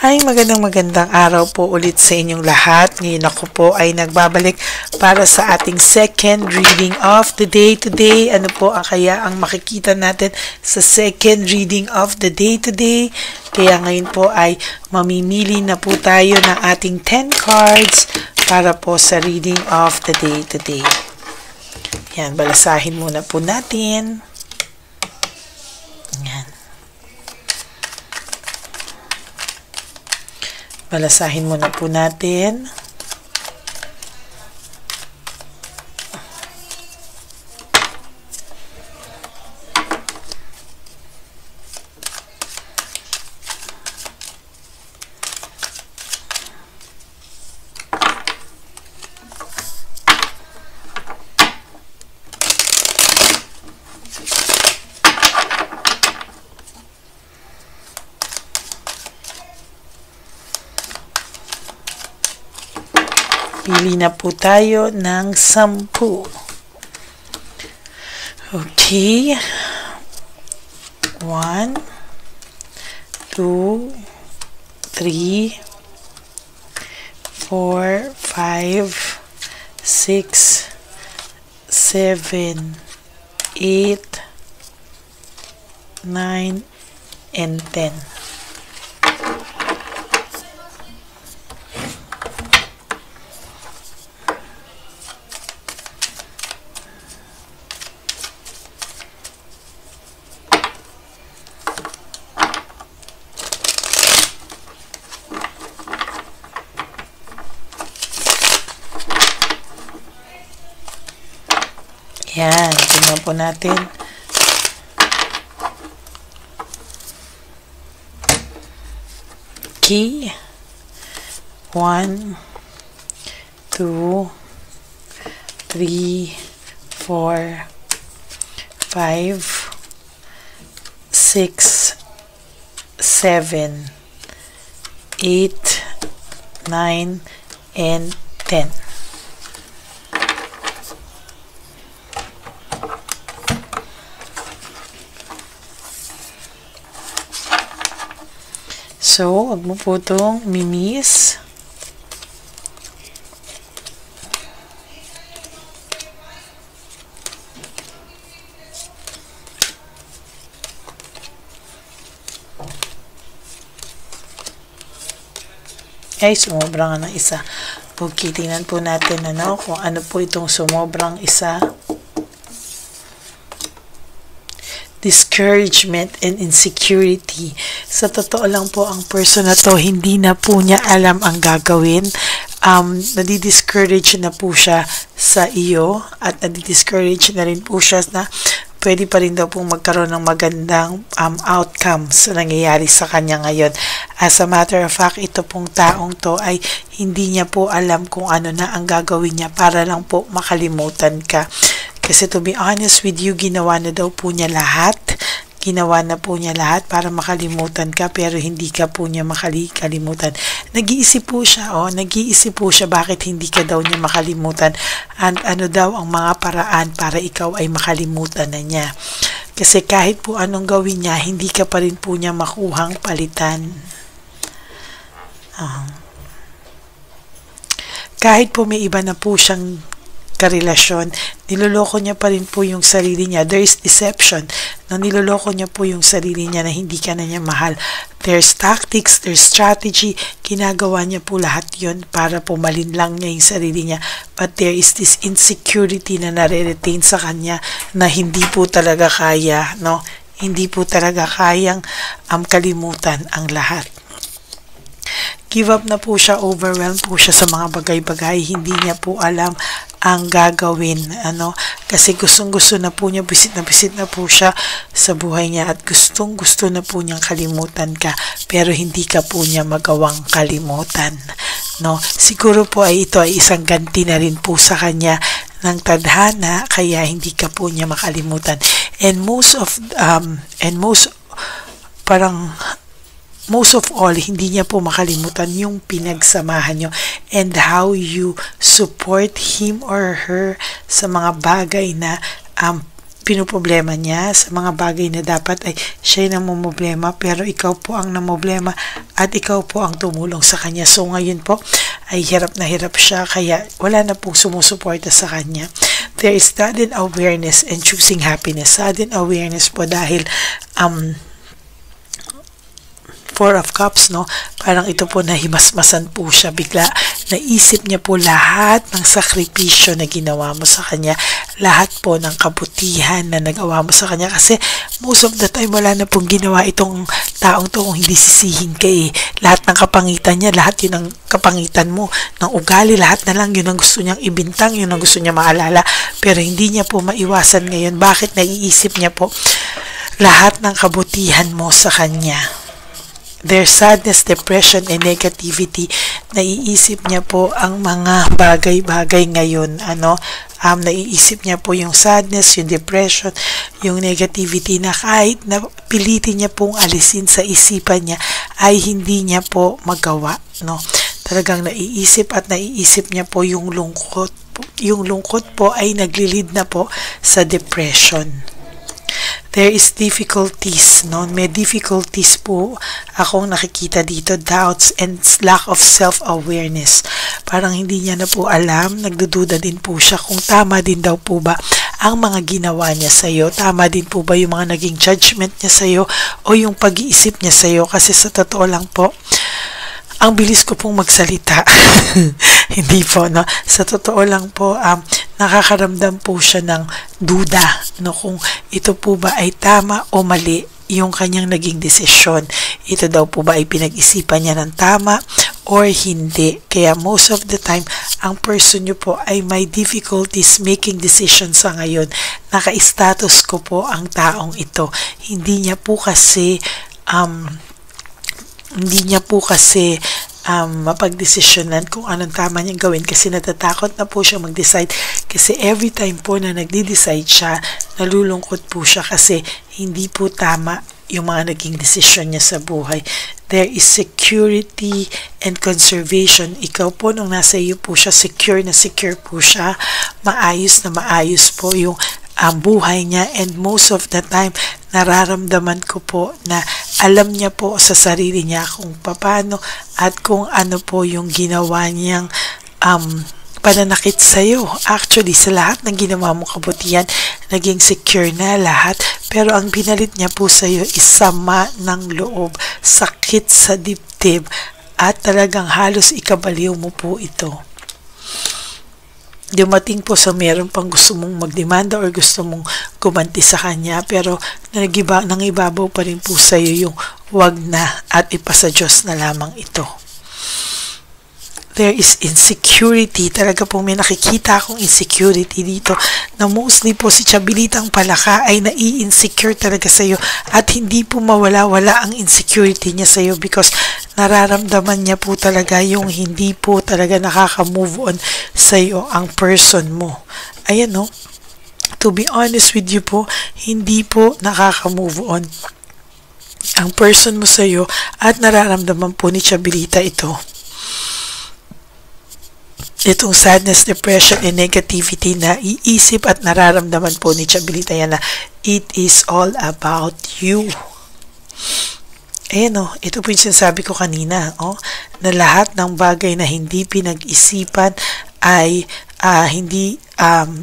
Hi, magandang araw po ulit sa inyong lahat. Ngayon ako po ay nagbabalik para sa ating second reading of the day today. Ano po kaya ang makikita natin sa second reading of the day today? Kaya ngayon po ay mamimili na po tayo ng ating 10 cards para po sa reading of the day today. Yan, balasahin muna po natin. Yan. Balasahin muna po natin. Pili na po tayo ng 10. Okay. 1, 2, 3, 4, 5, 6, 7, 8, 9, and 10. Yan, tingnan po natin. Okay. 1, 2, 3, 4, 5, 6, 7, 8, 9, and 10. So, wag mo po itong miss. Ay, sumobra nga ng isa. Okay, tingnan po natin kung ano po itong sumobrang isa. Discouragement and insecurity. Sa totoo lang po, ang person na to, hindi na po niya alam ang gagawin. Nadi-discourage na po siya sa iyo at nadi-discourage na rin po siya na pwede pa rin daw pong magkaroon ng magandang outcome sa nangyayari sa kanya ngayon. As a matter of fact, ito pong taong to ay hindi niya po alam kung ano na ang gagawin niya para lang po makalimutan ka. Kasi to be honest with you, ginawa na daw po niya lahat. Ginawa na po niya lahat para makalimutan ka, pero hindi ka po niya makalimutan. Nag-iisip po siya, bakit hindi ka daw niya makalimutan. And ano daw ang mga paraan para ikaw ay makalimutan na niya. Kasi kahit po anong gawin niya, hindi ka pa rin po niya makuhang palitan. Kahit po may iba na po siyang karelasyon, niloloko niya pa rin po yung sarili niya. There is deception. Niloloko niya po yung sarili niya na hindi ka na niya mahal. There's tactics, there's strategy. Ginagawa niya po lahat yun para pumalin lang niya yung sarili niya. But there is this insecurity na nare-retain sa kanya na hindi po talaga kaya, Hindi po talaga kayang kalimutan ang lahat. Give up na po siya, overwhelmed po siya sa mga bagay-bagay, hindi niya po alam ang gagawin, kasi gustong-gusto na po niya, bisit na po siya sa buhay niya at gustong-gusto na po niyang kalimutan ka, pero hindi ka po niya magawang kalimutan, Siguro po ay ito ay isang ganti na rin po sa kanya ng tadhana, kaya hindi ka po niya makalimutan. And most of all, hindi niya po makalimutan yung pinagsamahan nyo and how you support him or her sa mga bagay na pinoproblema niya, sa mga bagay na dapat ay siya yung namumblema, pero ikaw po ang namumblema at ikaw po ang tumulong sa kanya. So ngayon po ay hirap na hirap siya, kaya wala na pong sumusuporta sa kanya. There is sudden awareness and choosing happiness. Sudden awareness po dahil Four of Cups, no? Parang ito po nahimasmasan po siya bigla. Naisip niya po lahat ng sakripisyo na ginawa mo sa kanya. Lahat po ng kabutihan na nagawa mo sa kanya. Kasi most of the time, wala na pong ginawa itong taong to kung hindi sisihin ka eh. Lahat ng kapangitan niya, lahat yun ang kapangitan mo. Ng ugali, lahat na lang yun ang gusto niyang ibintang, yun ang gusto niya maalala. Pero hindi niya po maiwasan ngayon. Bakit naiisip niya po lahat ng kabutihan mo sa kanya? Their sadness, depression, and negativity. Naiisip niya po ang mga bagay-bagay ngayon. Naiisip niya po yung sadness, yung depression, yung negativity na kahit na pilitin niya pong alisin sa isipan niya, ay hindi niya po magawa. No? Talagang naiisip at naiisip niya po yung lungkot. Yung lungkot po ay naglilid na po sa depression. There is difficulties, no? May difficulties po akong nakikita dito, doubts and lack of self-awareness. Parang hindi niya na po alam, nagdududa din po siya kung tama din daw po ba ang mga ginawa niya sa'yo, tama din po ba yung mga naging judgment niya sa'yo o yung pag-iisip niya sa'yo, kasi sa totoo lang po, ang bilis ko pong magsalita. Hindi po, no? Sa totoo lang po, nakakaramdam po siya ng duda, no? Kung ito po ba ay tama o mali yung kanyang naging desisyon. Ito daw po ba ay pinag-isipan niya ng tama or hindi. Kaya most of the time, ang person nyo po ay may difficulties making decisions sa ngayon. Naka-status ko po ang taong ito. Hindi niya po kasi mapagdesisyonan kung anong tama niyang gawin, kasi natatakot na po siya mag-decide, kasi every time po na nagde-decide siya, nalulungkot po siya kasi hindi po tama yung mga naging desisyon niya sa buhay. There is security and conservation. Ikaw po, nung nasa iyo po siya, secure na secure po siya, maayos na maayos po yung ang buhay niya, and most of the time nararamdaman ko po na alam niya po sa sarili niya kung paano at kung ano po yung ginawa niyang pananakit sa'yo. Actually, sa lahat ng ginawa mong kabutihan, naging secure na lahat, pero ang binalit niya po sa'yo is sama ng loob, sakit sa dibdib, at talagang halos ikabaliw mo po ito. Dumating po sa meron pang gusto mong magdemanda or gusto mong gumanti sa kanya, pero nangibabaw pa rin po sa iyo yung wag na at ipasa Diyos na lamang ito. There is insecurity. Talaga po may nakikita akong insecurity dito, na mostly po si Chabilitang Palaka ay nai-insecure talaga sa iyo, at hindi po mawala-wala ang insecurity niya sa iyo, because nararamdaman niya po talaga yung hindi po talaga nakaka-move on sa iyo ang person mo. Ayan, no? To be honest with you po, hindi po nakaka-move on ang person mo sa iyo, at nararamdaman po ni Chabilita ito. Itong sadness, depression, and negativity na iisip at nararamdaman po ni Chabilita yan, na it is all about you. Ayan, ito po yung sinasabi ko kanina, na lahat ng bagay na hindi pinag-isipan ay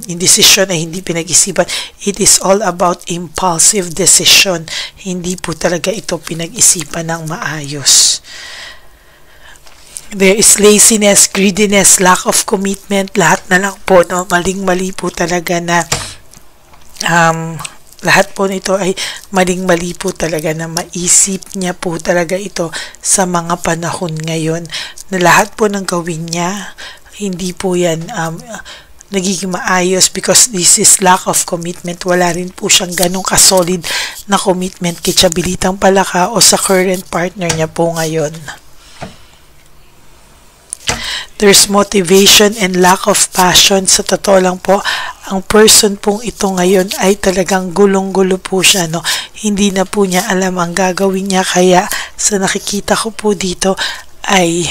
yung decision ay hindi pinag-isipan. It is all about impulsive decision. Hindi po talaga ito pinag-isipan ng maayos. There is laziness, greediness, lack of commitment, lahat na lang po, no? Maling-mali po talaga na lahat po nito ay maling-mali po talaga, na maisip niya po talaga ito sa mga panahon ngayon, na lahat po ng gawin niya, hindi po yan nagiging maayos, because this is lack of commitment. Wala rin po siyang ganong kasolid na commitment kay Chabilitang Palaka o sa current partner niya po ngayon. There's motivation and lack of passion. Sa totoo lang po, ang person pong ito ngayon ay talagang gulong-gulo po siya, no? Hindi na po niya alam ang gagawin niya, kaya sa nakikita ko po dito ay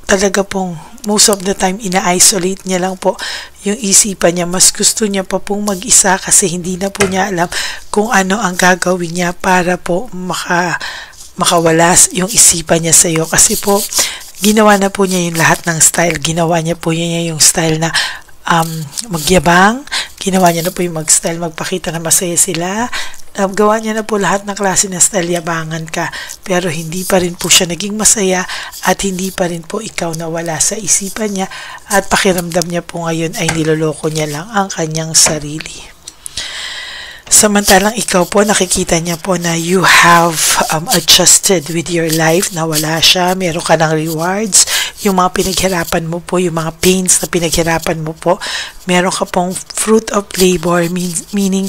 talaga pong most of the time, ina-isolate niya lang po yung isipan niya. Mas gusto niya pa pong mag-isa kasi hindi na po niya alam kung ano ang gagawin niya para po makawala yung isipan niya sa iyo. Kasi po, ginawa na po niya yung lahat ng style. Ginawa niya po niya yung style na magyabang. Ginawa niya na po yung mag-style, magpakita na masaya sila. Gawa niya na po lahat ng klase ng style, yabangan ka. Pero hindi pa rin po siya naging masaya at hindi pa rin po ikaw nawala sa isipan niya at pakiramdam niya po ngayon ay niloloko niya lang ang kanyang sarili. Samantalang ikaw po, nakikita niya po na you have adjusted with your life, na wala siya, meron ka ng rewards, yung mga pinaghirapan mo po, yung mga pains na pinaghirapan mo po, meron ka pong fruit of labor, meaning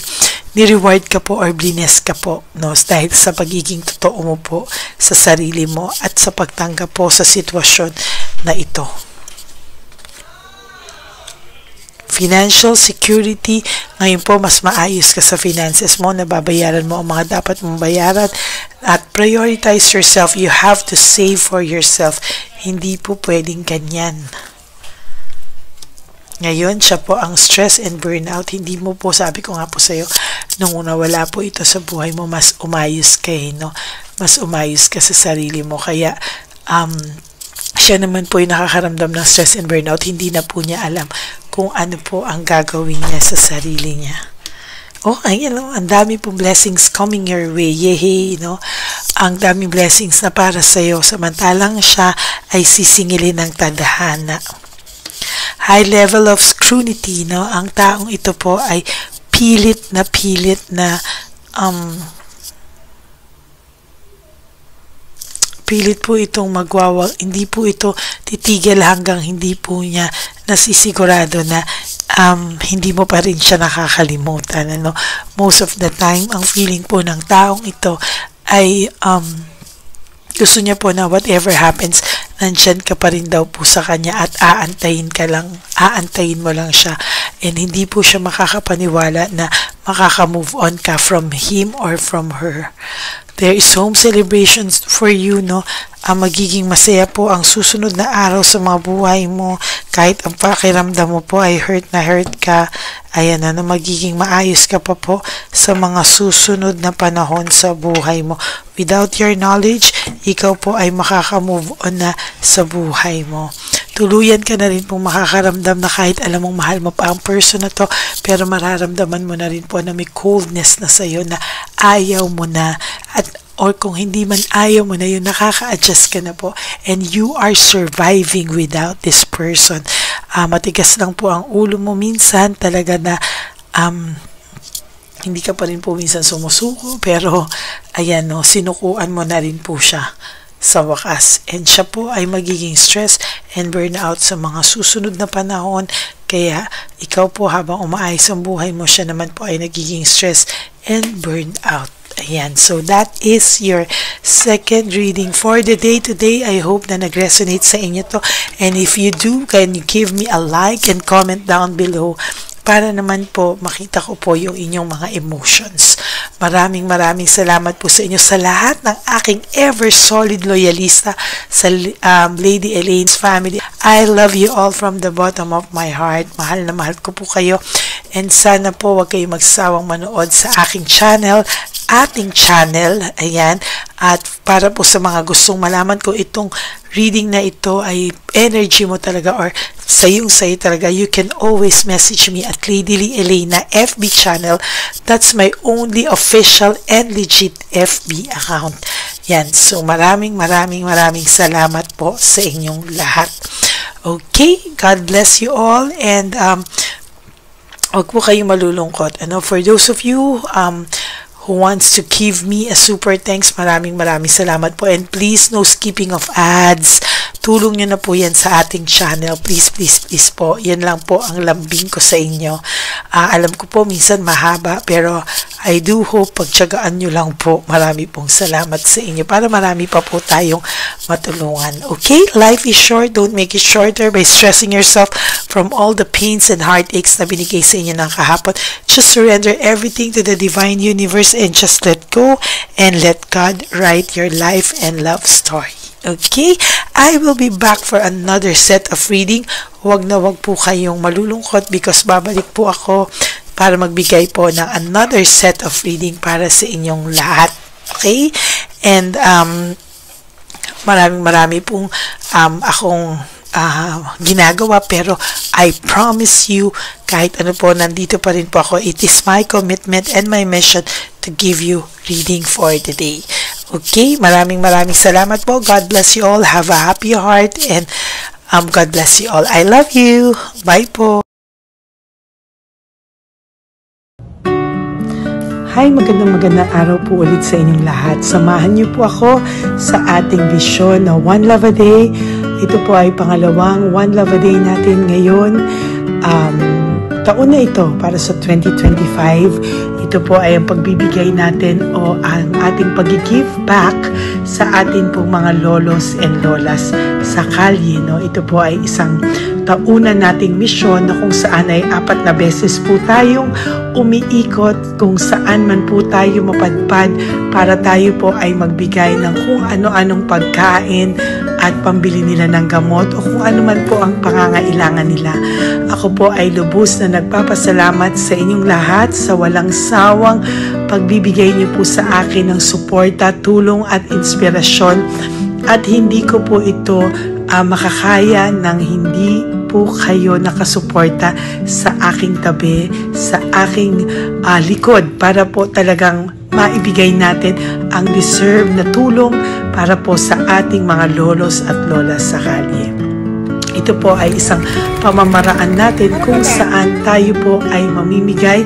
ni-reward ka po or bless ka po, no? Dahil sa pagiging totoo mo po sa sarili mo at sa pagtanggap po sa sitwasyon na ito. Financial security, ngayon po mas maayos ka sa finances mo, nababayaran mo ang mga dapat mong bayaran at prioritize yourself. You have to save for yourself. Hindi po pwedeng ganyan. Ngayon, siya po ang stress and burnout. Hindi mo po, sabi ko nga po sa iyo, nung una wala po ito sa buhay mo, mas umayos ka no? Mas umayos ka sa sarili mo. Kaya, siya naman po yung nakakaramdam ng stress and burnout. Hindi na po niya alam kung ano po ang gagawin niya sa sarili niya. Oh, ayan, ang dami pong blessings coming your way. Yehey, no? Ang daming blessings na para sa iyo. Samantalang siya ay sisingilin ng tadhana. High level of scrutiny, no? Ang taong ito po ay pilit na pilit po itong hindi po ito titigil hanggang hindi po niya nasisigurado na hindi mo pa rin siya nakakalimutan, ano? Most of the time, ang feeling po ng taong ito ay gusto niya po na whatever happens, nandyan ka pa rin daw po sa kanya at aantayin mo lang siya, and hindi po siya makakapaniwala na makaka-move on ka from him or from her. There is home celebrations for you, no? Magiging masaya po ang susunod na araw sa mga buhay mo. Kahit ang pakiramdam mo po ay hurt ka, ayan na, magiging maayos ka pa po sa mga susunod na panahon sa buhay mo. Without your knowledge, ikaw po ay makaka-move on na sa buhay mo. Tuluyan ka na rin pong makakaramdam na kahit alam mong mahal mo pa ang person na to, pero mararamdaman mo na rin po na may coldness na sa'yo, na ayaw mo na, or kung hindi man ayaw mo na yun, nakaka-adjust ka na po, and you are surviving without this person. Matigas lang po ang ulo mo minsan, talaga na hindi ka pa rin po minsan sumusuko, pero ayan, no, sinukuan mo na rin po siya sa wakas, and siya po ay magiging stress and burnout sa mga susunod na panahon. Kaya ikaw po, habang umaayos ang buhay mo, siya naman po ay nagiging stress and burnout. Ayan, so that is your second reading for the day today. I hope na nag-resonate sa inyo to, and if you do, can you give me a like and comment down below para naman po makita ko po yung inyong mga emotions. Maraming salamat po sa inyo, sa lahat ng aking ever solid loyalista sa Lady Elaine's family. I love you all from the bottom of my heart. Mahal na mahal ko po kayo, and sana po wag kayong magsawang manood sa ating channel, ayan, at para po sa mga gustong malaman kung itong reading na ito ay energy mo talaga or sayo talaga, you can always message me at Lady Lee Elena FB channel. That's my only official and legit FB account. Yan, so maraming salamat po sa inyong lahat. Okay, God bless you all, and wag po kayong malulungkot. For those of you who wants to give me a super thanks, maraming salamat po, and please, no skipping of ads. Tulong nyo na po yan sa ating channel, please po. Yan lang po ang lambing ko sa inyo. Alam ko po minsan mahaba, pero I do hope pagtyagaan nyo lang po. Marami pong salamat sa inyo para marami pa po tayong matulungan. Okay, life is short, don't make it shorter by stressing yourself from all the pains and heartaches na binigay sa inyo ng kahapon. Just surrender everything to the divine universe and just let go and let God write your life and love story. Okay? I will be back for another set of reading. Huwag na huwag po kayong malulungkot because babalik po ako para magbigay po ng another set of reading para sa inyong lahat. Okay? And marami pong akong ginagawa, pero I promise you, kahit ano po, nandito pa rin po ako. It is my commitment and my mission to give you reading for the day. Okay? Maraming salamat po. God bless you all. Have a happy heart and God bless you all. I love you. Bye po. Hi, magandang araw po ulit sa inyong lahat. Samahan niyo po ako sa ating vision na One Love a Day. Ito po ay pangalawang One Love a Day natin ngayon. Taon na ito para sa 2025. Ito po ay ang pagbibigay natin o ang ating pag-give back sa atin pong mga lolos and lolas sa kalye. No? Ito po ay isang taunan nating misyon na kung saan ay 4 na beses po tayong umiikot kung saan man po tayo mapadpad para tayo po ay magbigay ng kung ano-anong pagkain at pambili nila ng gamot o kung ano man po ang pangangailangan nila. Ako po ay lubos na nagpapasalamat sa inyong lahat sa walang sawang pagbibigay niyo po sa akin ng suporta, tulong at inspirasyon, at hindi ko po ito makakaya ng hindi po kayo nakasuporta sa aking tabi, sa aking likod para po talagang maibigay natin ang deserve na tulong para po sa ating mga lolos at lolas sa kalye. Ito po ay isang pamamaraan natin kung saan tayo po ay mamimigay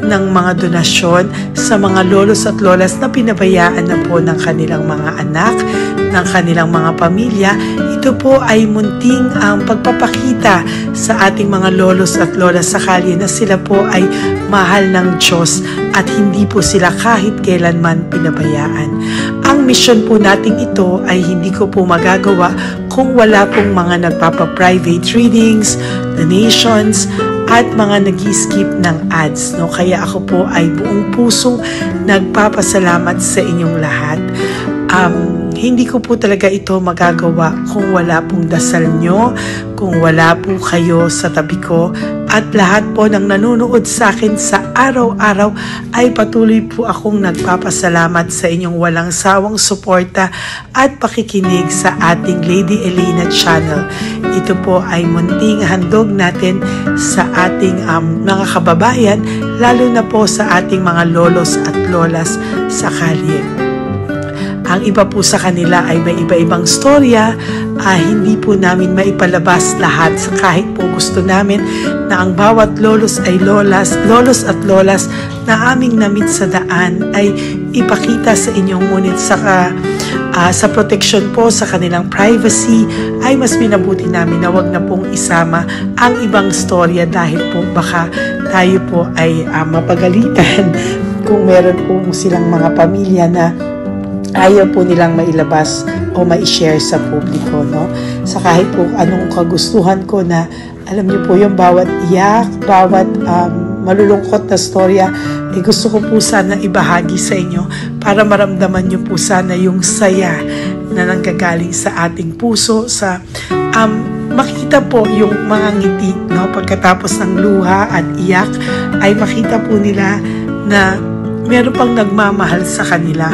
ng mga donasyon sa mga lolos at lolas na pinabayaan na po ng kanilang mga anak, ng kanilang mga pamilya. Ito po ay munting ang pagpapakita sa ating mga lolos at lolas sa kalye na sila po ay mahal ng Diyos at hindi po sila kahit kailanman pinabayaan. Ang mission po nating ito ay hindi ko po magagawa kung wala pong mga nagpapa-private readings, donations, at mga nag-skip ng ads. No? Kaya ako po ay buong pusong nagpapasalamat sa inyong lahat. Hindi ko po talaga ito magagawa kung wala pong dasal nyo, kung wala po kayo sa tabi ko, at lahat po ng nanonood sa akin sa araw-araw ay patuloy po akong nagpapasalamat sa inyong walang sawang suporta at pakikinig sa ating Lady Elena channel. Ito po ay munting handog natin sa ating mga kababayan, lalo na po sa ating mga lolos at lolas sa kalye. Ang iba po sa kanila ay may iba-ibang storya, hindi po namin maipalabas lahat kahit po gusto namin na ang bawat lolos ay lolos at lolas na aming namit sa daan ay ipakita sa inyo, ngunit sa protection po sa kanilang privacy ay mas minabuti namin na wag na pong isama ang ibang storya dahil po baka tayo po ay mapagalitan kung meron po silang mga pamilya na ayaw po nilang mailabas o ma-share sa publiko, no? Sa kahit po anong kagustuhan ko na, alam niyo po yung bawat iyak, bawat malulungkot na storya, gusto ko po sana ibahagi sa inyo para maramdaman niyo po sana yung saya na nanggagaling sa ating puso, sa makita po yung mga ngiti, no? Pagkatapos ng luha at iyak ay makita po nila na meron pang nagmamahal sa kanila,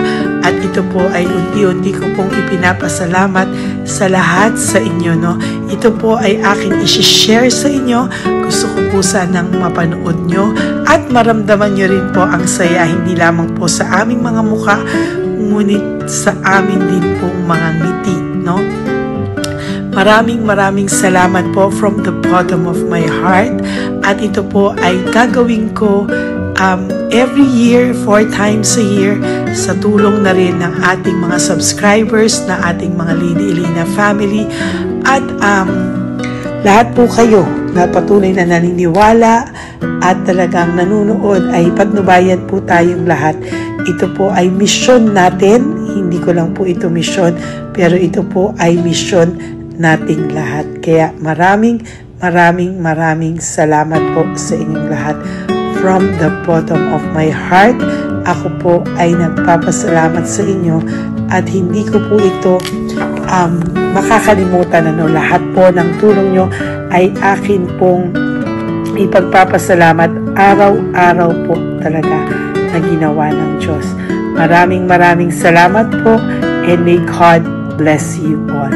at ito po ay unti-unti ko pong ipinapasalamat sa lahat sa inyo, no? Ito po ay aking isi-share sa inyo. Gusto ko po sanang mapanood nyo at maramdaman nyo rin po ang saya, hindi lamang po sa aming mga mukha, ngunit sa amin din pong mga ngiti, no? Maraming salamat po from the bottom of my heart, at ito po ay gagawin ko every year, 4 times a year, sa tulong na rin ng ating mga subscribers, na ating mga Lady Elena family, at lahat po kayo na patuloy na naniniwala at talagang nanunood, ay patnubayan po tayong lahat. Ito po ay mission natin, hindi ko lang po ito mission, pero ito po ay mission nating lahat. Kaya maraming salamat po sa inyong lahat. From the bottom of my heart, ako po ay nagpapasalamat sa inyo, at hindi ko po ito makakalimutan. Lahat po ng tulong nyo ay akin pong ipagpapasalamat araw-araw po talaga na ginawa ng Diyos. Maraming salamat po, and may God bless you all.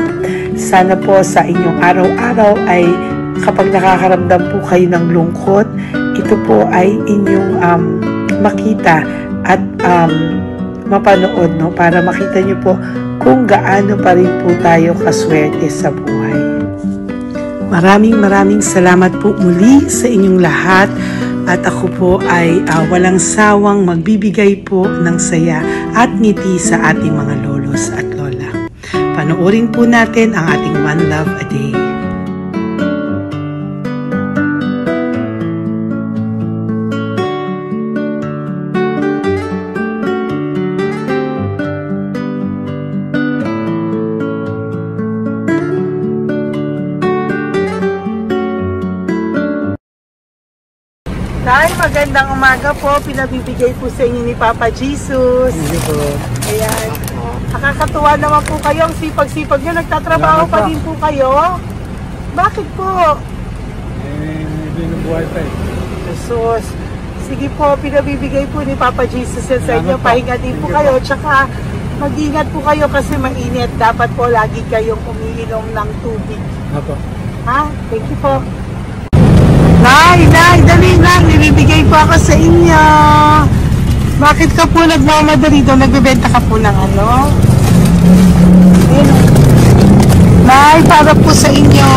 Sana po sa inyong araw-araw ay kapag nakakaramdam po kayo ng lungkot, ito po ay inyong makita at mapanood, no? Para makita nyo po kung gaano pa rin po tayo kaswerte sa buhay. Maraming salamat po muli sa inyong lahat, at ako po ay walang sawang magbibigay po ng saya at ngiti sa ating mga lolos at lola. Panoorin po natin ang ating One Love a Day. Nay, magandang umaga po. Pinabibigay po sa inyo ni Papa Jesus. Hindi po. Ayan. Nakakatuwa naman po kayo. Ang sipag-sipag nyo. Nagtatrabaho pa din po kayo. Bakit po? Hindi na buhay pa eh. Jesus. Sige po, pinabibigay po ni Papa Jesus sa inyo. Pahinga din po kayo. Tsaka mag-ingat po kayo kasi mainit. Dapat po lagi kayong umiinom ng tubig. Apo. Ha? Thank you po. Nay, dali lang. Nilibigay po ako sa inyo. Bakit ka po nagmamadali doon? Nagbebenta ka po ng ano? Ayun. Nay, para po sa inyo.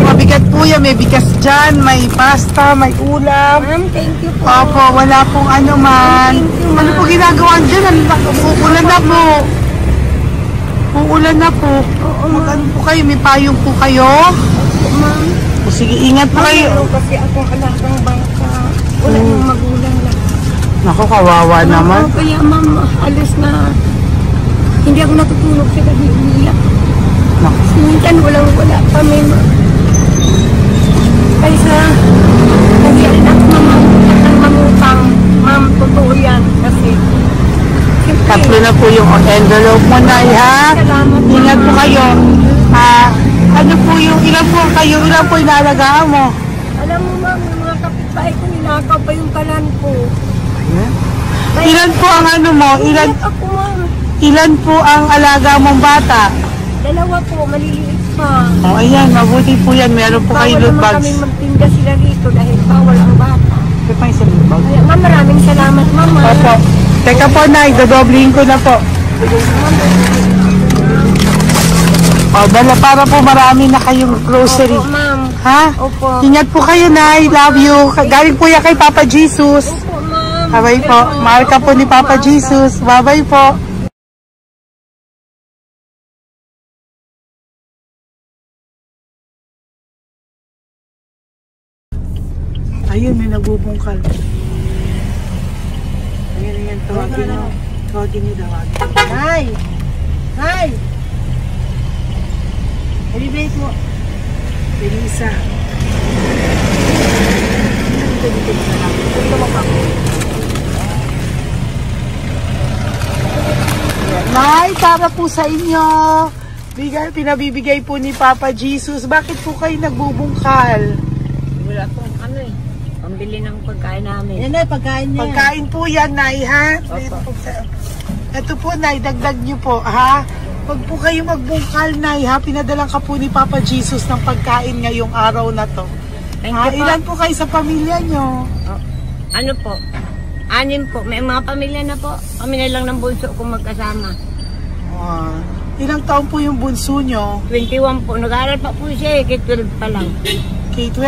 Mabigat po yan. May bigas dyan, may pasta, may ulam. Ma'am, thank you po. Opo, wala pong ano man. Ano po ginagawa dyan? Uulan na po. Uulan na po. Mag-ano po kayo? May payong po kayo? Ma'am, O sige, ingat po kayo. kasi akong alagang bangka. Wala nang magulang na. Naku, kawawa naman. Kaya ma'am, alis na. Hindi ako natutulog sa gabi. Umiyak. Naku. Minsan wala kami. Kaysa, hindi rin ako mamutang. Ma'am, totoo yan. Kasi, siyempre, Tatlo na po yung envelope mo, Nay, ha? Salamat, Ingat po Ma'am. kayo. Ano po yung, ilan po kayo, ilan po inalagaan mo? alam mo ma'am, yung mga kapitbahay ko, ninakaw pa yung kalan ko. Kaya, Ilan po ang ano mo? umiyak ako ma'am. Ilan po ang alaga mong bata? Dalawa po, maliliit pa. O, ayan, mabuti po yan. Meron po kayo loot Bawal naman bags. kami magtinda sila rito dahil bawal ang bata. Ito pa yung sa loot bag. Kaya ma'am, maraming salamat mama. Opo. Teka po, Nay, dodoblihin ko na po. O, dala para po marami na kayong grocery. Opo ma'am. Ha? Opo. Ingat po kayo, Nay. Love you. Galing po yan kay Papa Jesus. Opo ma'am. Bye-bye po. Mahal ka po ni Papa Jesus. Bye-bye po. Ayun, may nagbubungkal. Ayan, tawagin nyo. Tawagin nyo, tawagin. Nay! Nay! Halibay po. Elisa. Dito na lang. Dito mo pa. Nay, para po sa inyo. Pinabibigay po ni Papa Jesus. Bakit po kayo nagbubungkal? Wala po ano eh. Pambili ng pagkain namin. Yan ay, pagkain niya. Pagkain po yan, Nay, ha? Opo. Ito po, Nay, dagdag niyo po, ha? Pag po kayo magbungkal, Nay, ha? Pinadalang ka po ni Papa Jesus ng pagkain ngayong araw na to. Thank Ha? you po. Ilan po kayo sa pamilya nyo? Oh, ano po? 6 po. May mga pamilya na po. Kami na lang ng bunso kung magkasama. Ilang taon po yung bunso nyo? 21 po. Nag-aaral pa po siya eh. K-12 pa lang. K-12.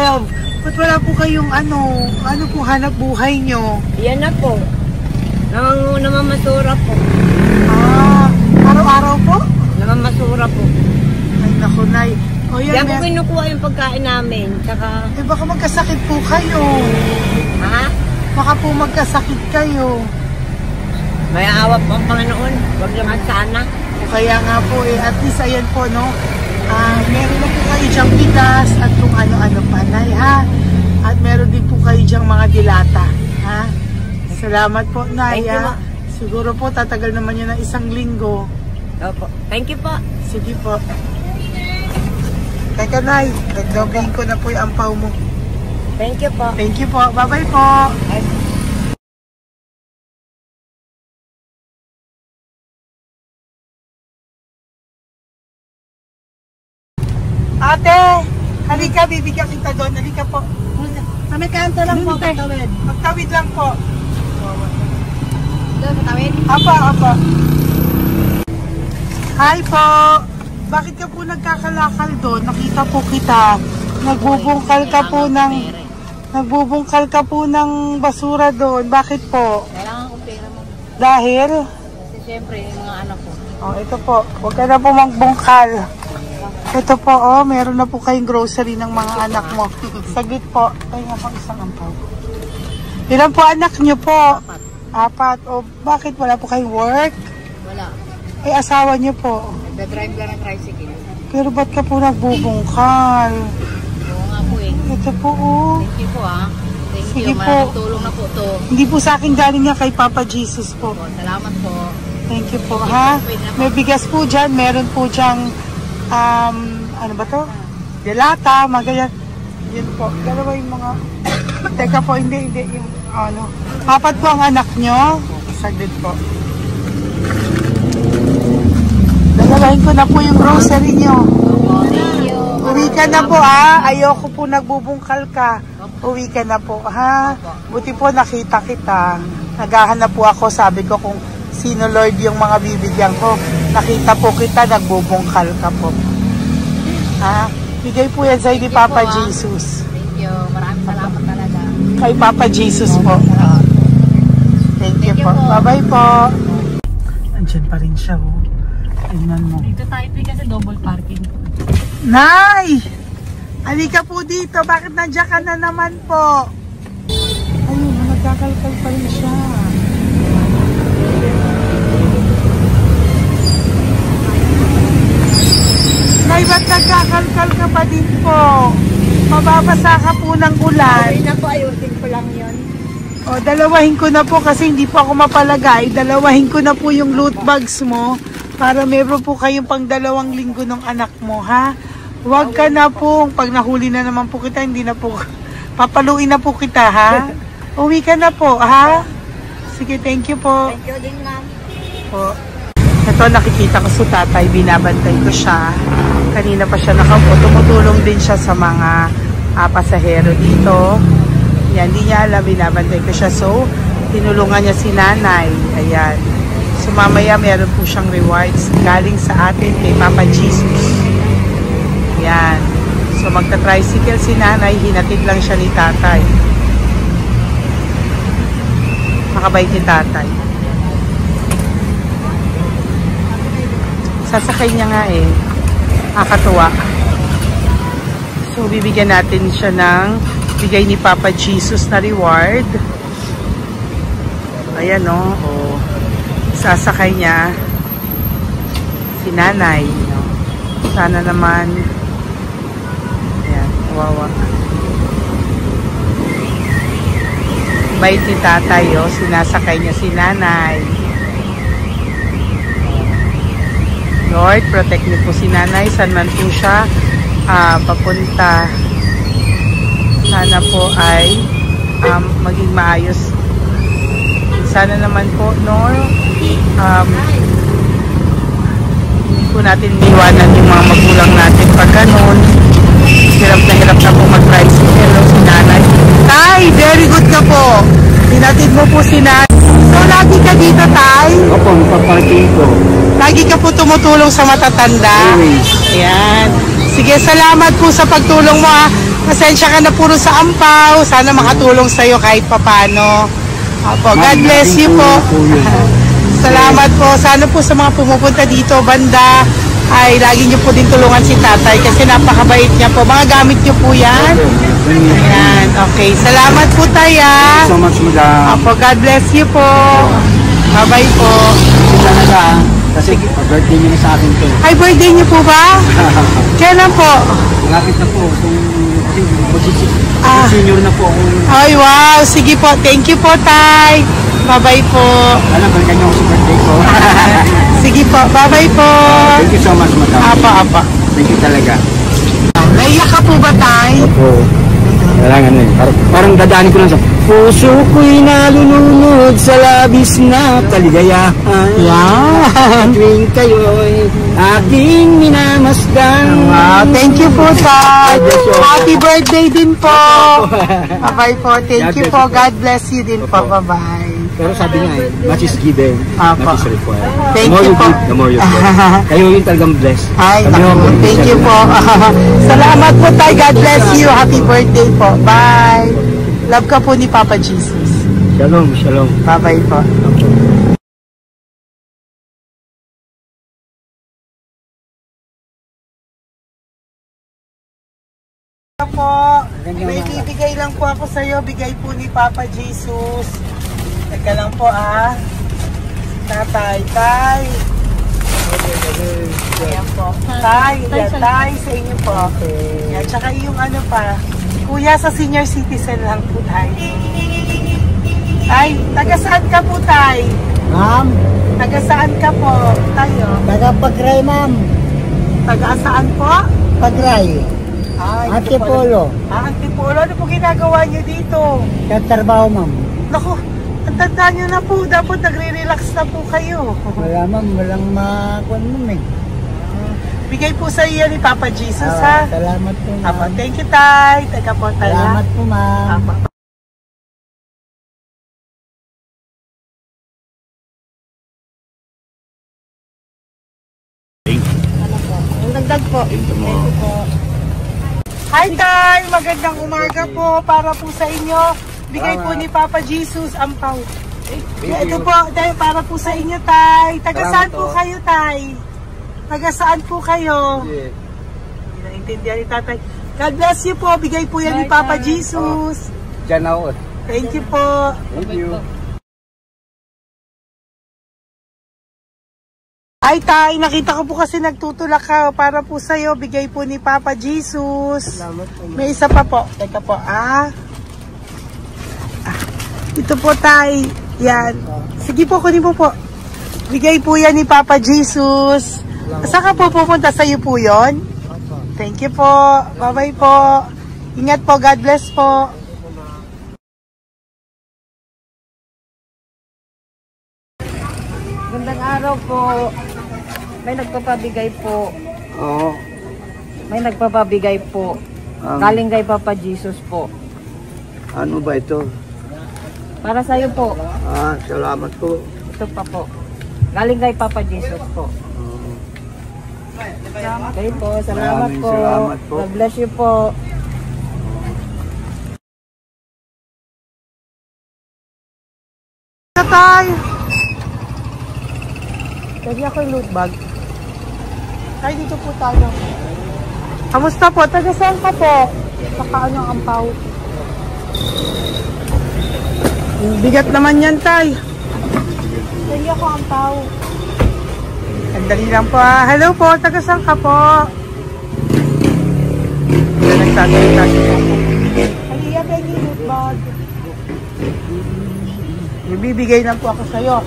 Ba't wala po kayong ano po hanap buhay nyo? Yan na po. Namamasura po. Araw-araw po? Namamasura po. Ay, naku, Nay. O yan, Diyan po kinukuha yung pagkain namin. Tsaka, baka magkasakit po kayo. ha? Baka po magkasakit kayo. May awa po ang Panginoon. Huwag naman sana. O kaya nga po at least ayan po, no? Meron na po kayo dyang bigas at kung ano-ano pa, Nay, ha? At meron din po kayo dyang mga dilata, ha? Salamat po, Nay, Thank you, ha? Ma. Siguro po tatagal naman yun ng 1 linggo. Opo. Thank you po. Sige po. Teka, Nay. Nag-doubling ko na po yung ampaw mo. Thank you po. Thank you po. Bye-bye po. Ate, halika, bibigyan kita doon. Halika po. Sa may kanto lang po, patawid. Magtawid lang po. Doon, patawid? Apa. Hi po. Bakit ka po nagkakalakal doon? Nakita po kita. Nagbubungkal ka po ng basura doon. Bakit po? Kailangan ko pera mo. Dahil? Kasi syempre, yung mga anak ko. Oh, ito po. Huwag ka na po magbungkal. Ito po, oh, meron na po kayong grocery ng mga anak mo. Saglit po. Ay, nga po isang ampaw. Ilan po anak nyo po? 4. O, bakit wala po kayong work? Wala. Eh, asawa nyo po. Nagda-drive lang ng tricycle. Pero ba't ka po nagbubungkal? Oo nga po eh. Ito po, oh. Thank you po ah. Thank Sige you. po. Malaking tulong na po to. Hindi po sa akin galing nga kay Papa Jesus po. Salamat po. Thank you po, ha? May bigas po dyan. Meron po dyang, ano ba to? Delata, mga ganyan. Yun po. Dalawa yung mga... Teka po, hindi. Yung, ano. 4 po ang anak nyo. Saglit po. Dalawahin ko na po yung grocery nyo. Uwi ka na po, ha? Ayoko po nagbubungkal ka. Uwi ka na po, ha? Buti po nakita kita. Naghahanap po ako, sabi ko kung sino Lord yung mga bibigyan ko. Nakita po kita, nagbubungkal ka po. Ha? Bigay po yan sa'yo ni Papa Jesus. Thank you. Maraming salamat talaga. Kay Papa Jesus po. Thank you po. Bye-bye po. Andiyan pa rin siya, oh. Tingnan mo. Dito tayo kasi double parking po. Nay! Halika po dito. Bakit nandiyan ka na naman po? Ayun, nagkakalkal pa rin siya. Nay, ba't nagkakalkal ka pa din po? Mababasa ka po ng ulan. Okay na po, ayusin ko lang yun. O, dalawahin ko na po kasi hindi po ako mapalagay. Dalawahin ko na po yung loot bags mo para meron po kayong pang 2 linggo ng anak mo, ha? Huwag ka na po. Pag nahuli na naman po kita, hindi na po. Papaluin na po kita, ha? Uwi ka na po, ha? Sige, thank you po. Thank you din, ma'am. Po. Ito, nakikita ko sa tatay. Binabantay ko siya. Kanina pa siya nakaupo. Tumutulong din siya sa mga pasahero dito. Yan, hindi niya alam. Binabantay ko siya. So, tinulungan niya si nanay. Ayan. So, mamaya meron po siyang rewards galing sa atin kay Papa Jesus. Yan. So, magta-tricycle si nanay. Hinatid lang siya ni tatay. Makabait ni tatay. Sasakay niya nga eh. Nakakatuwa. So, bibigyan natin siya ng bigay ni Papa Jesus na reward. Ayan, no? O, sasakay niya si nanay. No? Sana naman ayan, wawa. Bait ni tatay, oh. Sinasakay niya si nanay. Lord, protect niyo po si nanay. Saan man po siya papunta. Sana po ay maging maayos. Sana naman po, no? Hindi po natin iwanan yung mga magulang natin pag ganun. Hirap na po mag-tricycle, no? Si nanay. Tay, very good ka po. Hinatid mo po si nanay. So, lagi ka dito, Tay? Opo, paparking ko. Lagi ka po tumutulong sa matatanda. Ayan. Sige, salamat po sa pagtulong mo, ha. Pasensya ka na puro sa ampaw. Sana makatulong sa'yo kahit papano. Opo, God bless you po. Salamat po. Sana po sa mga pumupunta dito, banda, ay lagi niyo po din tulungan si tatay kasi napakabait niya po. Mga gamit niyo po yan. Ayan, okay. Salamat po, Tay, ha. So much, madam. Opo, God bless you po. Bye-bye po. Talaga, kasi birthday niyo na sa akin to. Ay, birthday niyo po ba? Kailan po? Malapit na po. Senior na po ako. Ay, wow. Sige po. Thank you po, Tay. Bye-bye po. Alam, balikan niyo ako sa birthday ko. Sige po. Bye-bye po. Thank you so much, madam. Apa. Thank you talaga. Naiyak ka po ba, Tay? Opo. Kailangan eh. Parang dadaanin ko lang sa puso ko'y nalulunod sa labis na kaligayahan. Wow. Tuwing kayo'y aking minamasdan. Wow. Thank you po, Tay. Happy birthday din po. Bye-bye po. Thank you po. God bless you din po. Bye-bye. Pero sabi nga eh, much is given, much is required. Thank The more you you po. give, the more you get. Kayo yung talagang blessed. Ay, Kami naku. naman, Thank you po. Salamat po, Tay. God bless you. Happy birthday po. Bye. Love ka po ni Papa Jesus. Shalom, shalom. Bye-bye po. May bibigay lang po ako sa iyo. Bigay po ni Papa Jesus. Teka lang po Tatay, Tay. Ayan po. Tay, Tay sa inyo po. Yan, tsaka yung ano pa. Kuya, sa senior citizen lang po, Tay. Tay, taga saan ka po, Tay? Ma'am, Taga saan ka po, tayo? taga Pagray, ma'am. Taga saan po? Pagray. Ay, Antipolo. Antipolo. Ano po ginagawa niyo dito? Nagtrabaho, ma'am. Naku, ang tanda niyo na po. Dapat nagre-relax na po kayo. Wala, ma'am. Walang makuha mo, eh. Bigay po sa iyo ni Papa Jesus, ha? Salamat po, ma'am. Apa, thank you, Tay. Taga po, Tay. Salamat po, ma'am. Apa. Dagdag po. Thank you po. Hi, Tay! Magandang umaga po para po sa inyo. Bigay po ni Papa Jesus ang pau. Ito po, Tay, para po sa inyo, Tay. Taga saan po kayo, Tay? Taga saan po kayo? Hindi naintindihan ni Tatay. God bless you po. Bigay po yan ni Papa Jesus. Diyan ako. Thank you po. Thank you. Ay, Tay, nakita ko po kasi nagtutulak ka para po sa'yo. Bigay po ni Papa Jesus. May isa pa po. Teka po, Ito po, Tay. Yan. Sige po, kunin mo po. Bigay po yan ni Papa Jesus. Saan ka po pupunta? Sa'yo po yon? Thank you po. Bye-bye po. Ingat po. God bless po. Gandang araw po. May nagpapabigay po. Oo. May nagpapabigay po. Galing kay Papa Jesus po. Ano ba ito? Para sa iyo po. Salamat po. Ito pa po. Galing kay Papa Jesus po. Okay po. Salamat Maraming po. salamat po. God bless you po. Tay! Pwede ako yung loot bag. Tay, dito po tayo. Kamusta po? Taga saan ka po? Saka ano ang ampaw? Bigat naman yan, Tay. Pwede ako ampaw. Sandali lang po, Hello po, taga saan ka po? Yan, nagsasalita si Papa. Halika, pwede yung loot bag. Ibibigay lang po ako sa'yo.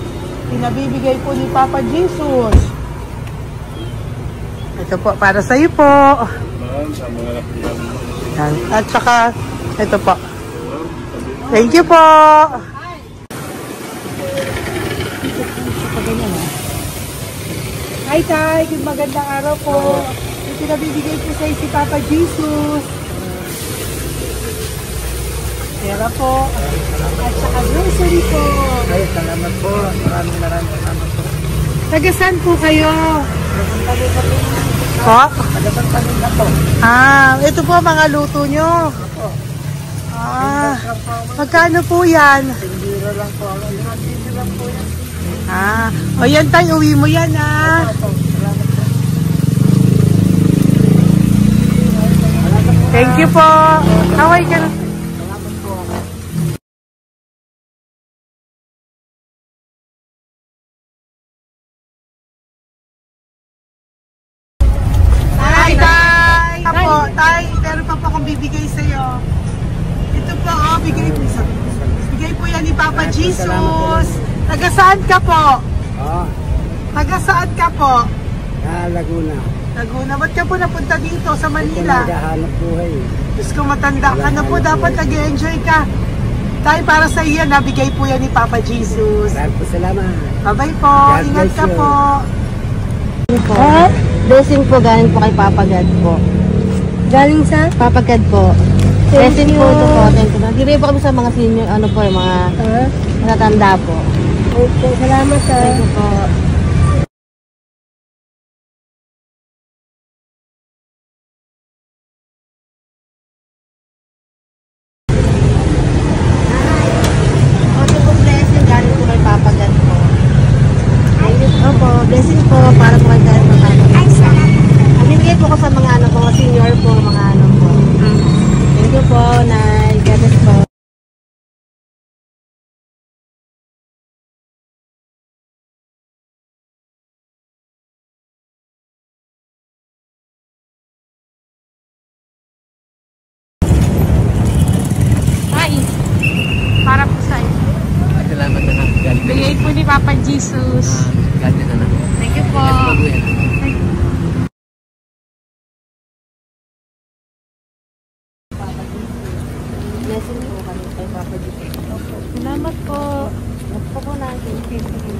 Pinabibigay po ni Papa Jesus. Ito po, para sa iyo po. At saka, ito po. Thank you po. Hi, Tay. Good magandang araw po. Pinabibigay po sa iyo si Papa Jesus. Pera po. At saka grocery po. Ay, salamat po. Maraming salamat po. Taga saan po kayo? Po? Ito po mga luto nyo. Magkano po yan? Tindira lang po. O yan tayo, uwi mo yan Thank you po. Kaway ka na. Tay, meron pa po akong bibigay sa'yo. ito, oh, bigay po yan ni Papa Jesus. Taga saan ka po? Oo. Taga saan ka po? Laguna. Laguna. Ba't ka po napunta dito sa Manila? Naghahanap buhay. Diyos ko, matanda ka na po. Dapat nag-enjoy ka. Tayo para sa iyo, nabigay po yan ni Papa Jesus. Maraming po salamat. Bye-bye po. God Ingat bless ka you. po. Blessing po galing po kay Papa God po. Galing sa? Papa God po. Blessing po ito po. Thank you. Nagdiray po kami sa mga senior, ano po, yung mga matatanda po. Okay, salamat sir. Thank you po. Blessing po para po kay kahit mga ano. Ay, salamat. Namimigay po ko sa mga ano po, senior po, mga ano po. Thank you po, Nay. God bless po. Ay, para po sa'yo. Salamat na lang. Bigay po ni Papa Jesus. Ganda na lang. Thank you po. Blessing po kami kay Papa Jesus. Salamat po. Gusto po natin.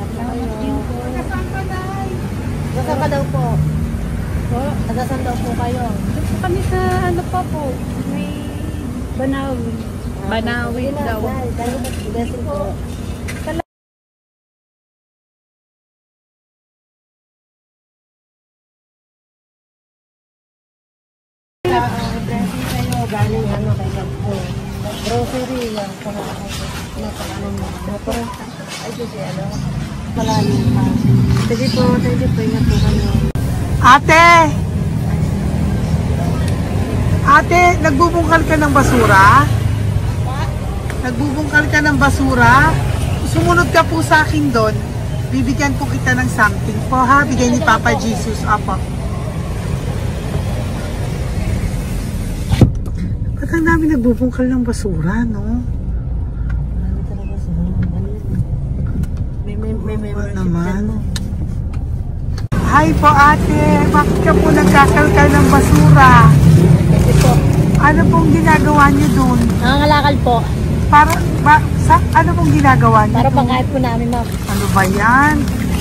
Salamat din po. Nasaan ka, Nay? Nasaan ka daw po? Nasaan daw po kayo? Gusto kami sa ano pa po, may Banawi. Banawi daw. Blessing po. Blessing kayo, galing ano kay God po. Grocery yan, pala ano mo. Ay, kasi ano, pala pa. Sige po, thank you po, ingat po kayo. Ate, nagbubungkal ka ng basura? Nagbubungkal ka ng basura? Sumunod ka po sa akin doon. Bibigyan po kita ng something po ha. Bigay ni Papa Jesus. Apo. Ba't ang dami nagbubungkal ng basura, no? Marami talaga sa may Ano naman? Hi po ate. Bakit ka po nagkakalkal ng basura? Kasi po, Ano pong ginagawa niyo doon? nangangalakal po. Ano pong ginagawa niyo? Para pangkahit po namin, ma'am. Ano ba yan?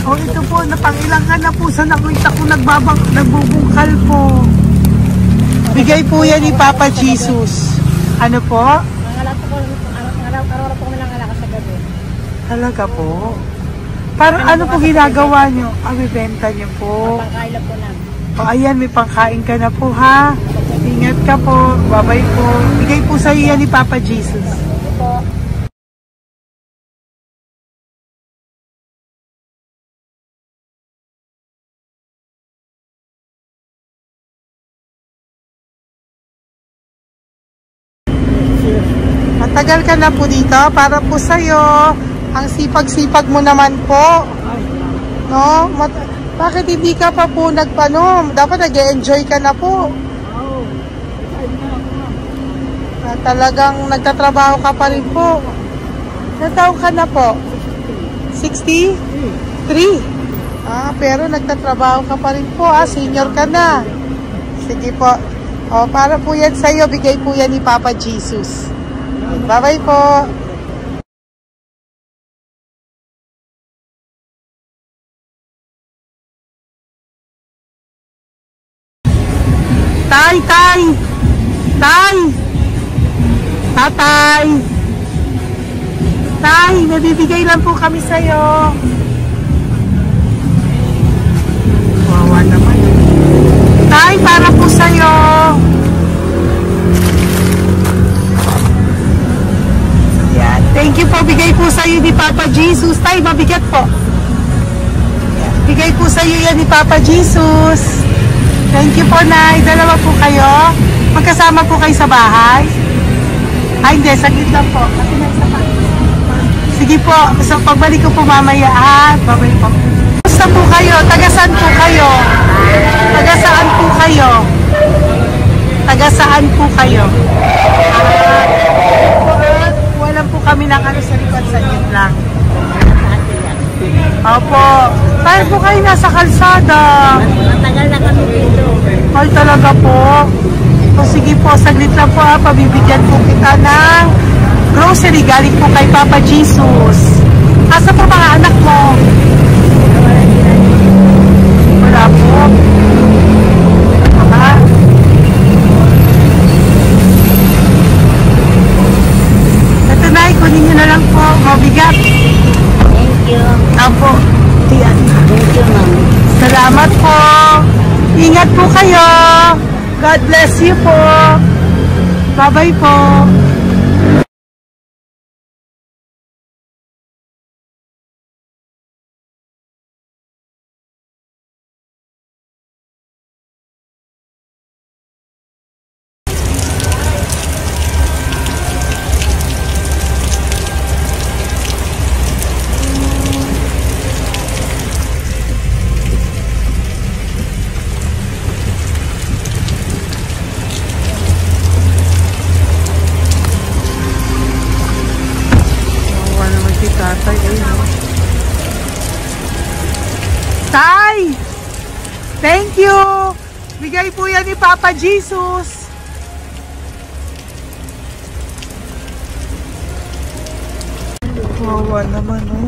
O ito po, napangilang ka na po sa nakita ko nagbubungkal po. Bigay po yan ni Papa Jesus. Ano po? Nangangalakal po, araw-araw po kami nangangalakal sa gabi. Talaga po? Parang ano po ginagawa niyo? Bibenta niyo po. Pangkain po namin. O ayan, may pangkain ka na po ha. Ingat ka po. Bye-bye po. Bigay po sa iyo yan ni Papa Jesus. Ito po. Matagal ka na po dito. Para po sa'yo. Ang sipag-sipag mo naman po. No? Bakit hindi ka pa po nagpanom? Dapat nag-enjoy ka na po. Talagang nagtatrabaho ka pa rin po. Ilang taon ka na po? 63? Pero nagtatrabaho ka pa rin po. Senior ka na. Sige po. Para po yan sa'yo. Bigay po yan ni Papa Jesus. Bye-bye po. Tay, nabibigay lang po kami sa'yo. Wawa naman. Tay, para po sa'yo. Yan. Thank you po. Bigay po sa'yo ni Papa Jesus. Tay, mabigat po. Bigay po sa'yo yan ni Papa Jesus. Thank you po, Nay. Dalawa po kayo. Magkasama po kayo sa bahay. Hindi. Saglit lang po. Kasi nasa pa. Sige po. So, pagbalik ko po mamaya. Babay po. Basta po kayo? Taga-saan po kayo? Taga-saan po kayo? Taga-saan po kayo? kami ng ano sa likod sa inyo lang. Opo. Tayo po kayo nasa kalsada. Matagal na kami dito. Ay, talaga po. O sige po, saglit lang po ha. Pabibigyan po kita ng grocery galing po kay Papa Jesus. Asa po mga anak mo? Wala po. Ha? Ito na, ikunin nyo na lang po. Mabigat. Thank you. Apo. Yan. Thank you, ma'am. Salamat po. Ingat po kayo. God bless you po. Bye-bye po. Tatay, ayun. Tay! Thank you! Bigay po yan ni Papa Jesus. Wawa naman, oh.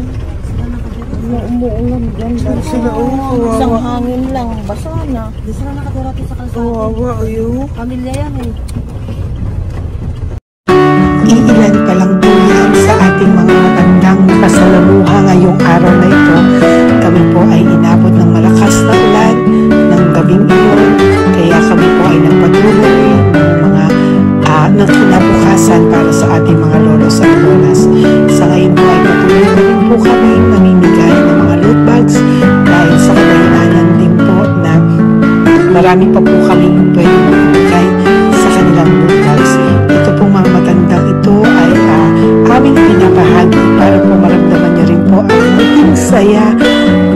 Umuulan dyan. Sila, oh, Isang wawa. hangin lang. Basa na. Di sila nakatira sa kalsada. Wawa, ayun. Pamilya yan eh. Iilan pa lang po yan sa ating mga magandang kasalamuha ngayong araw na ito. Kami po ay inabot ng malakas na ulan ng gabing iyon. Kaya kami po ay nagpatuloy ng mga ng kinabukasan para sa ating mga lolos at lolas. Sa ngayon po ay patuloy na rin po kami namimigay ng mga loot bags dahil sa kadahilanan din po na marami pa po kami pwedeng ibigay sa kanilang loot bags. Ito pong mga matandang ito ay aming pinapahagi para po maramdaman niyo rin po ang maging saya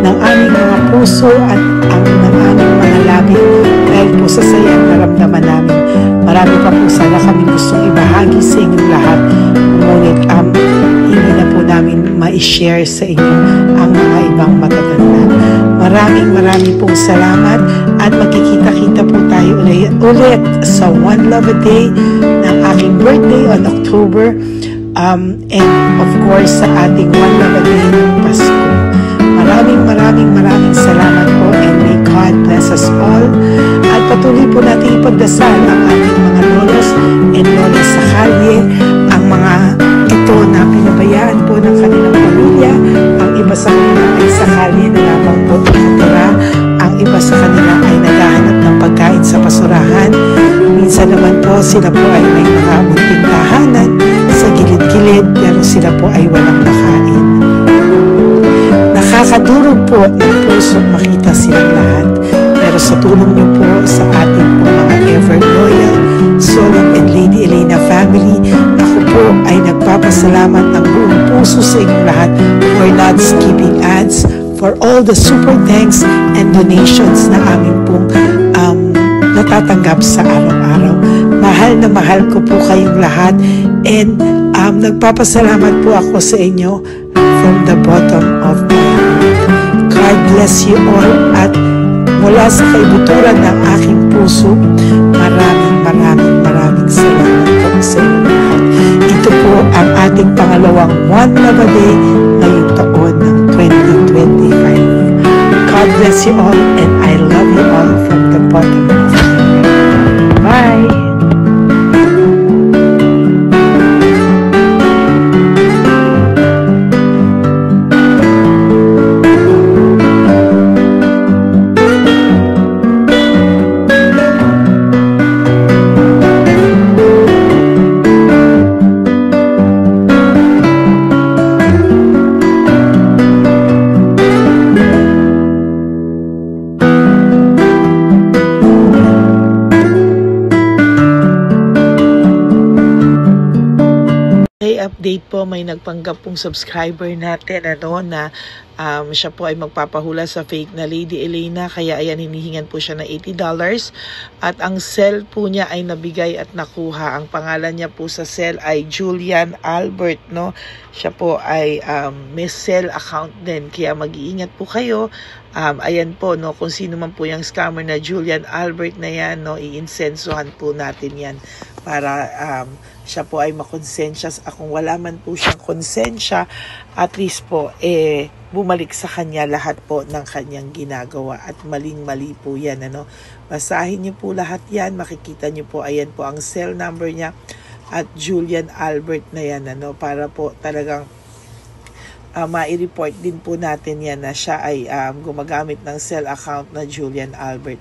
ng aming mga puso at ang ng aming mga labi dahil po sa saya ang naramdaman namin. Marami pa po sana kami gustong ibahagi sa inyong lahat, ngunit hindi na po namin ma-share sa inyo ang mga ibang matatanda. Maraming pong salamat at magkikita-kita po tayo ulit sa One Love a Day ng aking birthday on October and of course sa ating One Love a Day ng Pasko. Maraming salamat po and may God bless us all. At patuloy po natin ipagdasal ang ating mga lolos and lolas sa kalye, ang mga ito na pinabayaan po ng kanilang pamilya, ang iba sa kanila ay sa kalye na lamang po nakatira, ang iba sa kanila ay naghahanap ng pagkain sa basurahan. Minsan naman po sila po ay may mga munting tahanan sa gilid-gilid pero sila po ay walang makain. Nakakadurog po ng puso makita silang lahat. Pero sa tulong niyo po sa ating po mga ever loyal Solon and Lady Elena family, ako po ay nagpapasalamat ng buong puso sa inyong lahat for not skipping ads, for all the super thanks and donations na aming pong natatanggap sa araw-araw. Mahal ko po kayong lahat and nagpapasalamat po ako sa inyo from the bottom of my heart. God bless you all at mula sa kaibuturan ng aking puso, maraming salamat po sa inyo lahat. Ito po ang ating pangalawang One Love a Day ngayong taon ng 2025. God bless you all and I love you all from the bottom of my heart. Bye! update po, may nagpanggap pong subscriber natin na siya po ay magpapahula sa fake na Lady Elena, kaya ayan, hinihingan po siya ng $80 at ang cell po niya ay nabigay at nakuha. Ang pangalan niya po sa cell ay Julian Albert, no? Siya po ay may cell account din, kaya mag-iingat po kayo. Ayan po, no, kung sino man po yung scammer na Julian Albert na yan, no, iinsensuhan po natin yan para siya po ay makonsensya. Kung wala man po siyang konsensya, at least po bumalik sa kanya lahat po ng kanyang ginagawa, at maling-mali po yan, ano. Basahin niyo po lahat yan, makikita niyo po, ayan po ang cell number niya at Julian Albert na yan, ano, para po talagang ma-report din po natin yan na siya ay gumagamit ng cell account na Julian Albert.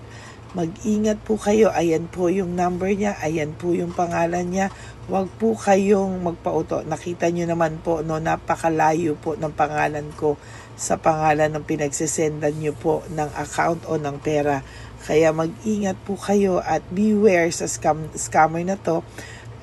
Mag-ingat po kayo, ayan po yung number niya, ayan po yung pangalan niya. Huwag po kayong magpauto. Nakita nyo naman po, no, napakalayo po ng pangalan ko sa pangalan ng pinagsesendan nyo po ng account o ng pera. Kaya mag-ingat po kayo at beware sa scammer na to.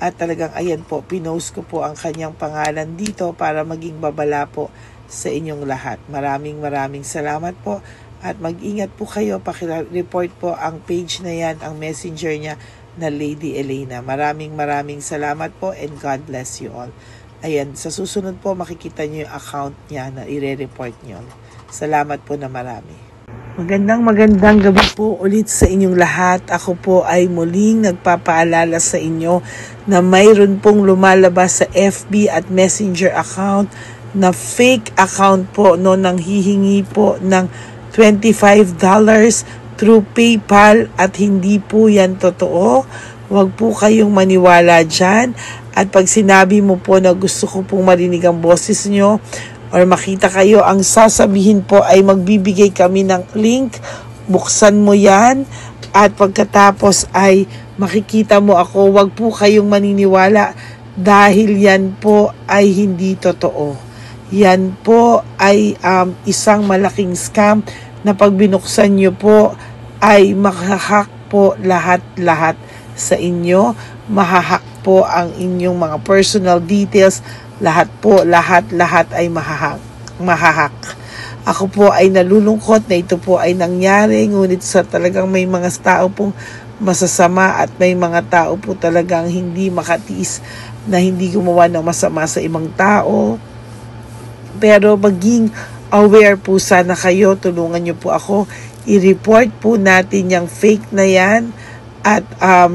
At talagang ayan po, pinost ko po ang kanyang pangalan dito para maging babala po sa inyong lahat. Maraming salamat po. At mag-ingat po kayo, pakireport po ang page na yan, ang messenger niya na Lady Elena. Maraming salamat po and God bless you all. Ayan, sa susunod po makikita niyo yung account niya na i-report niyo. Salamat po na marami. Magandang gabi po ulit sa inyong lahat. Ako po ay muling nagpapaalala sa inyo na mayroon pong lumalabas sa FB at Messenger account na fake account po, no, nang hihingi po ng $25 through PayPal at hindi po yan totoo. Huwag po kayong maniwala dyan. At pag sinabi mo po na gusto ko pong marinig ang boses nyo or makita kayo, ang sasabihin po ay magbibigay kami ng link. Buksan mo yan at pagkatapos ay makikita mo ako. Huwag po kayong maniniwala dahil yan po ay hindi totoo. Yan po ay isang malaking scam na pag binuksan nyo po ay mahahack po lahat sa inyo. Mahahack po ang inyong mga personal details. Lahat ay mahahack. Ako po ay nalulungkot na ito po ay nangyari, ngunit sa talagang may mga tao pong masasama at may mga tao po talagang hindi makatiis na hindi gumawa ng masama sa ibang tao. Pero maging aware po sana kayo, tulungan niyo po ako, i-report po natin yung fake na yan at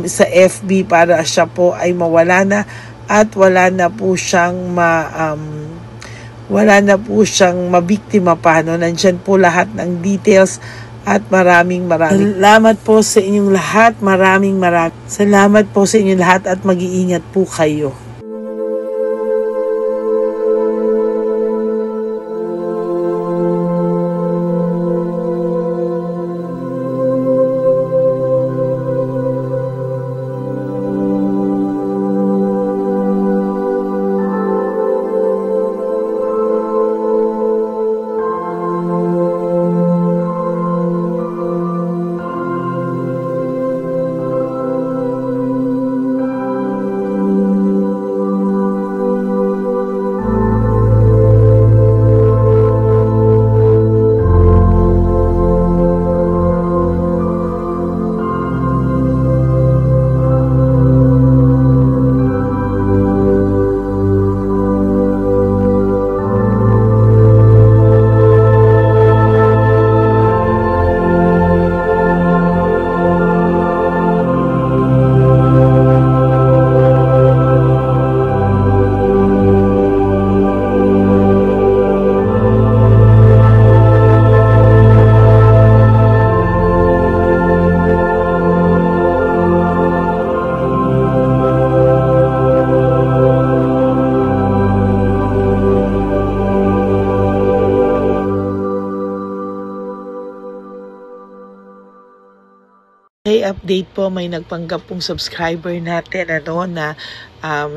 sa FB para siya po ay mawala na at wala na po siyang mabiktima pa, no? Nandyan po lahat ng details at maraming salamat po sa inyong lahat. Maraming salamat po sa inyong lahat at mag-iingat po kayo. update po, may nagpanggap pong subscriber natin na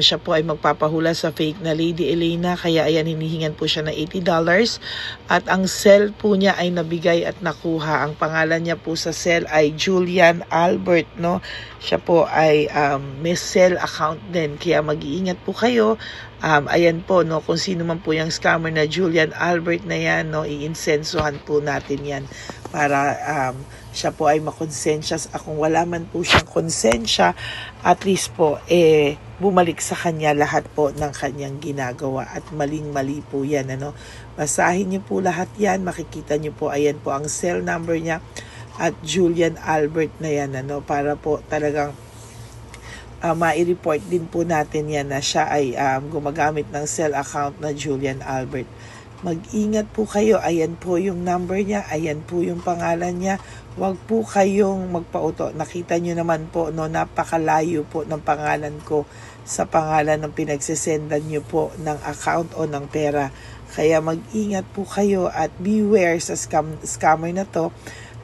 siya po ay magpapahula sa fake na Lady Elena, kaya ayan, hinihingan po siya na $80 at ang cell po niya ay nabigay at nakuha. Ang pangalan niya po sa cell ay Julian Albert, no? Siya po ay may cell account din, kaya mag-iingat po kayo. Ayan po, no, kung sino man po yung scammer na Julian Albert na yan, no, iinsensuhan po natin yan para siya po ay makonsensya. Kung wala man po siyang konsensya, at least po bumalik sa kanya lahat po ng kanyang ginagawa, at maling-mali po yan, ano. Basahin niyo po lahat yan, makikita niyo po, ayan po ang cell number niya at Julian Albert na yan, ano, para po talagang ma-report din po natin yan na siya ay gumagamit ng cell account na Julian Albert. Mag-ingat po kayo, ayan po yung number niya, ayan po yung pangalan niya. Huwag po kayong magpauto. Nakita nyo naman po, no, napakalayo po ng pangalan ko sa pangalan ng pinagsesendan nyo po ng account o ng pera. Kaya mag-ingat po kayo at beware sa scammer na to.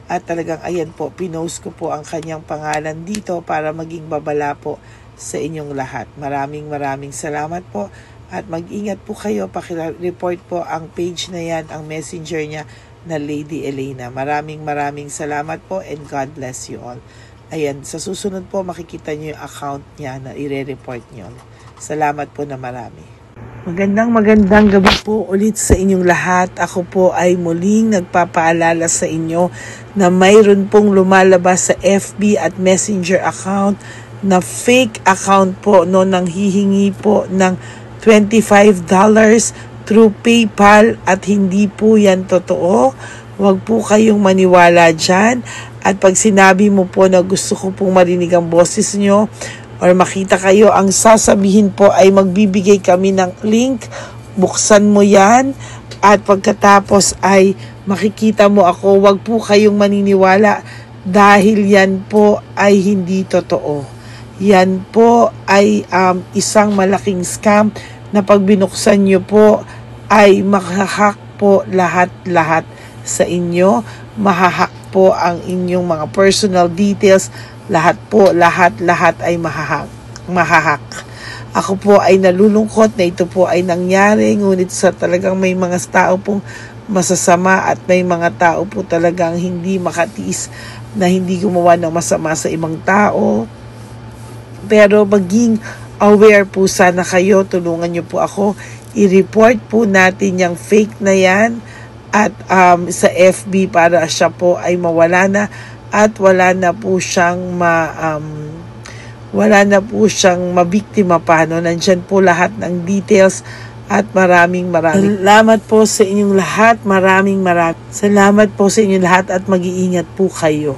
At talagang ayan po, pinost ko po ang kanyang pangalan dito para maging babala po sa inyong lahat. Maraming salamat po. At mag-ingat po kayo, pakireport po ang page na yan, ang messenger niya na Lady Elena. Maraming salamat po and God bless you all. Ayan, sa susunod po makikita niyo yung account niya na ire-report niyo. Salamat po na marami. Magandang gabi po ulit sa inyong lahat. Ako po ay muling nagpapaalala sa inyo na mayroon pong lumalabas sa FB at Messenger account na fake account po, no, nang hihingi po ng $25 through PayPal at hindi po yan totoo. Huwag po kayong maniwala dyan. At pag sinabi mo po na gusto ko pong marinig ang boses nyo or makita kayo, ang sasabihin po ay magbibigay kami ng link. Buksan mo yan at pagkatapos ay makikita mo ako. Huwag po kayong maniniwala dahil yan po ay hindi totoo. Yan po ay isang malaking scam na pag binuksan nyo po ay mahahack po lahat sa inyo. Mahahack po ang inyong mga personal details. Lahat ay mahahack. Ako po ay nalulungkot na ito po ay nangyari, ngunit sa talagang may mga tao pong masasama at may mga tao po talagang hindi makatiis na hindi gumawa ng masama sa ibang tao. Pero maging aware po sana kayo, tulungan nyo po ako, i-report po natin yung fake na yan at sa FB para siya po ay mawala na at wala na po siyang mabiktima pa, no? Nandyan po lahat ng details at maraming salamat po sa inyong lahat. Maraming salamat po sa inyong lahat at mag-iingat po kayo.